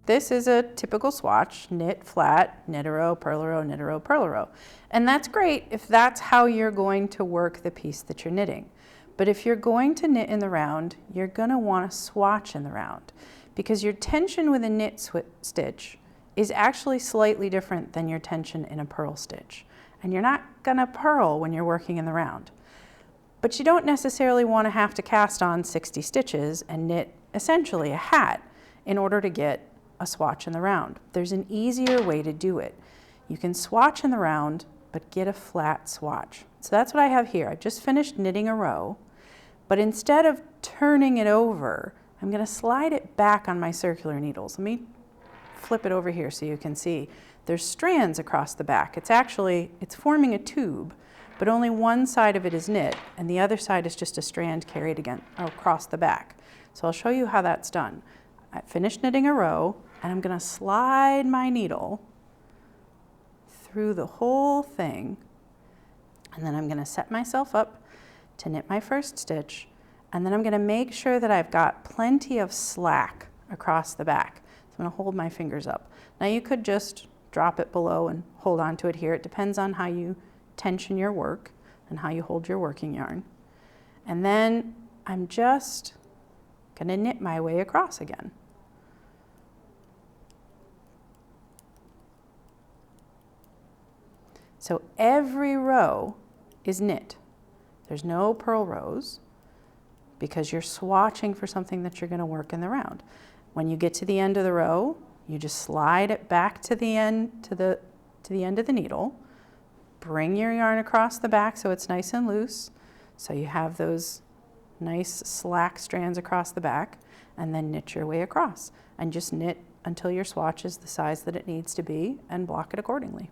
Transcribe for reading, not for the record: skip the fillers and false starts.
This is a typical swatch: knit, flat, knit a row, purl a row, knit a row, purl a row. And that's great if that's how you're going to work the piece that you're knitting. But if you're going to knit in the round, you're going to want to swatch in the round, because your tension with a knit stitch is actually slightly different than your tension in a purl stitch. And you're not going to purl when you're working in the round. But you don't necessarily want to have to cast on 60 stitches and knit essentially a hat in order to get a swatch in the round. There's an easier way to do it. You can swatch in the round, but get a flat swatch. So that's what I have here. I've just finished knitting a row, but instead of turning it over, I'm going to slide it back on my circular needles. Let me flip it over here so you can see. There's strands across the back. It's forming a tube, but only one side of it is knit, and the other side is just a strand carried again across the back. So I'll show you how that's done. I finished knitting a row, and I'm going to slide my needle through the whole thing, and then I'm going to set myself up to knit my first stitch, and then I'm going to make sure that I've got plenty of slack across the back. So I'm going to hold my fingers up. Now you could just drop it below and hold on to it here. It depends on how you tension your work and how you hold your working yarn. And then I'm just going to knit my way across again. So every row is knit. There's no purl rows because you're swatching for something that you're going to work in the round. When you get to the end of the row, you just slide it back to the end, to the end of the needle. Bring your yarn across the back so it's nice and loose. So you have those nice slack strands across the back, and then knit your way across. And just knit until your swatch is the size that it needs to be and block it accordingly.